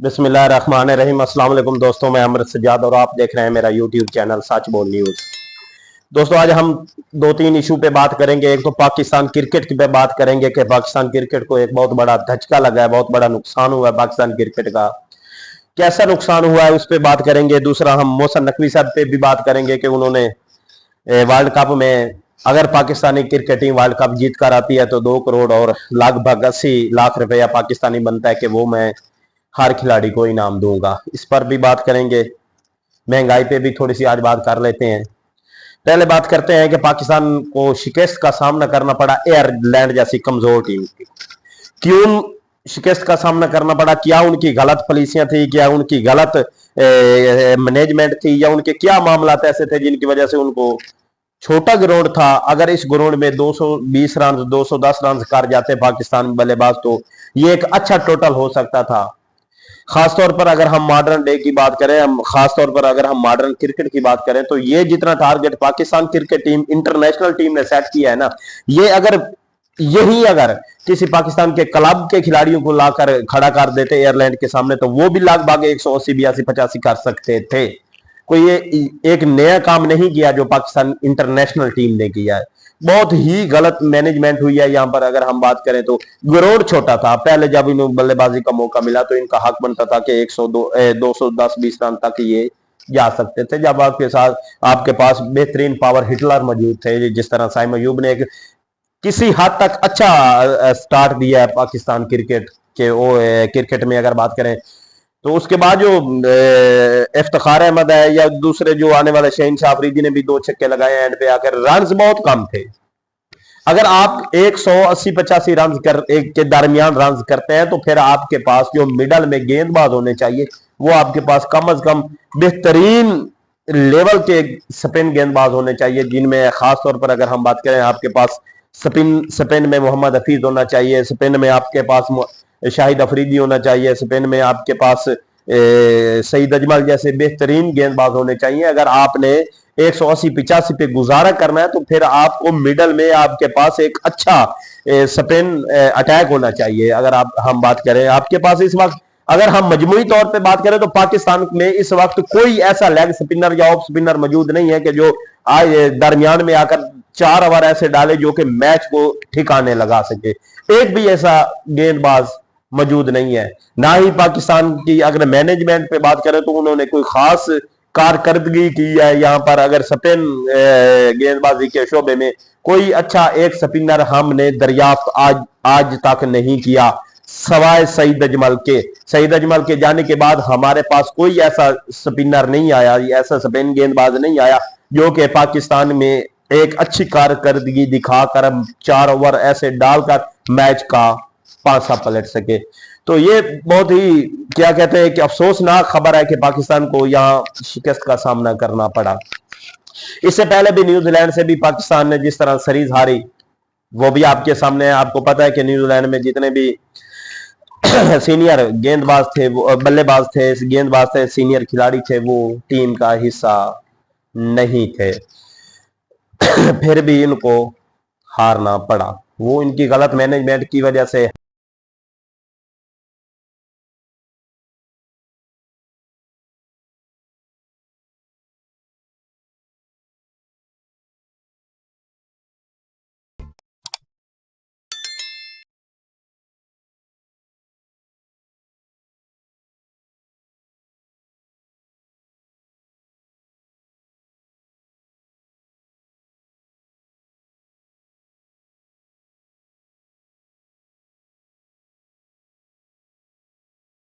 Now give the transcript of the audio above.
बिस्मिल्लाहिर्रहमानिर्रहीम। अस्सलाम वालेकुम दोस्तों, मैं अमृत सज्जाद और आप देख रहे हैं मेरा यूट्यूब चैनल सच बोल न्यूज। दोस्तों, आज हम दो तीन इशू पे बात करेंगे। एक तो पाकिस्तान क्रिकेट पे बात करेंगे कि पाकिस्तान क्रिकेट को एक बहुत बड़ा धचका लगा है, बहुत बड़ा नुकसान हुआ है पाकिस्तान क्रिकेट का। कैसा नुकसान हुआ है उस पर बात करेंगे। दूसरा, हम मोहसिन नकवी साहब पे भी बात करेंगे कि उन्होंने वर्ल्ड कप में, अगर Pakistani cricket team world cup जीत कर आती है तो 2 करोड़ और लगभग 80 लाख रुपया पाकिस्तानी बनता है कि वो मैं हर खिलाड़ी को इनाम दूंगा। इस पर भी बात करेंगे। महंगाई पे भी थोड़ी सी आज बात कर लेते हैं। पहले बात करते हैं कि पाकिस्तान को शिकस्त का सामना करना पड़ा आयरलैंड जैसी कमजोर टीम की। क्यों शिकस्त का सामना करना पड़ा? क्या उनकी गलत पॉलिसियां थी? क्या उनकी गलत मैनेजमेंट थी? या उनके क्या मामला ऐसे थे जिनकी वजह से उनको, छोटा ग्राउंड था, अगर इस ग्राउंड में 220 रन 210 रन कर जाते पाकिस्तान बल्लेबाज तो ये एक अच्छा टोटल हो सकता था। खासतौर पर अगर हम मॉडर्न डे की बात करें, हम खासतौर पर अगर हम मॉडर्न क्रिकेट की बात करें तो ये जितना target Pakistan cricket team international team ने सेट किया है ना, ये अगर किसी पाकिस्तान के क्लब के खिलाड़ियों को लाकर खड़ा कर देते एयरलैंड के सामने तो वो भी लगभग 180 82 85 कर सकते थे। कोई ये एक नया काम नहीं किया जो पाकिस्तान इंटरनेशनल टीम ने किया है। बहुत ही गलत मैनेजमेंट हुई है यहाँ पर। अगर हम बात करें तो ग्राउंड छोटा था। पहले जब इन्हें बल्लेबाजी का मौका मिला तो इनका हक बनता था कि 210-20 रन तक ये जा सकते थे, जब आपके साथ आपके पास बेहतरीन पावर हिटलर मौजूद थे। जिस तरह साइम अयूब ने एक किसी हद तक अच्छा स्टार्ट दिया है पाकिस्तान क्रिकेट के क्रिकेट में अगर बात करें तो उसके बाद जो इफ्तिखार अहमद है या दूसरे जो आने वाले शहनशाह अफरीदी ने भी 2 छक्के लगाए एंड पे आकर, रन बहुत कम थे। अगर आप 180-85 रन के दरमियान रन करते हैं तो फिर आपके पास जो मिडल में गेंदबाज होने चाहिए वो आपके पास कम अज कम बेहतरीन लेवल के स्पिन गेंदबाज होने चाहिए, जिनमें खास तौर पर अगर हम बात करें आपके पास स्पिन में मोहम्मद हफीज होना चाहिए, स्पिन में आपके पास शाहिद अफरीदी होना चाहिए, स्पिन में आपके पास सईद अजमल जैसे बेहतरीन गेंदबाज होने चाहिए। अगर आपने 180-85 पे गुजारा करना है तो फिर आपको मिडल में आपके पास एक अच्छा स्पिन अटैक होना चाहिए। अगर हम बात करें आपके पास इस वक्त, अगर हम मजमूई तौर पे बात करें तो पाकिस्तान में इस वक्त कोई ऐसा लेग स्पिनर या ऑफ स्पिनर मौजूद नहीं है कि जो दरमियान में आकर 4 ओवर ऐसे डाले जो कि मैच को ठिकाने लगा सके। एक भी ऐसा गेंदबाज मौजूद नहीं है। ना ही पाकिस्तान की अगर मैनेजमेंट पे बात करें तो उन्होंने कोई खास कारकर्दगी की है यहाँ पर। अगर स्पिन गेंदबाजी के शोबे में कोई अच्छा एक स्पिनर हमने दरियाफ्त आज तक नहीं किया सवाए सईद अजमल के। सईद अजमल के जाने के बाद हमारे पास कोई ऐसा स्पिनर नहीं आया, ऐसा स्पिन गेंदबाज नहीं आया जो कि पाकिस्तान में एक अच्छी कारकर्दगी दिखाकर 4 ओवर ऐसे डालकर मैच का पासा पलट सके। तो ये बहुत ही, क्या कहते हैं कि अफसोसनाक खबर है कि पाकिस्तान को यहां शिकस्त का सामना करना पड़ा। इससे पहले भी न्यूजीलैंड से भी पाकिस्तान ने जिस तरह सीरीज हारी वो भी आपके सामने है। आपको पता है कि न्यूजीलैंड में जितने भी सीनियर गेंदबाज थे, वो बल्लेबाज थे, गेंदबाज थे, सीनियर खिलाड़ी थे, वो टीम का हिस्सा नहीं थे। फिर भी इनको हारना पड़ा। वो इनकी गलत मैनेजमेंट की वजह से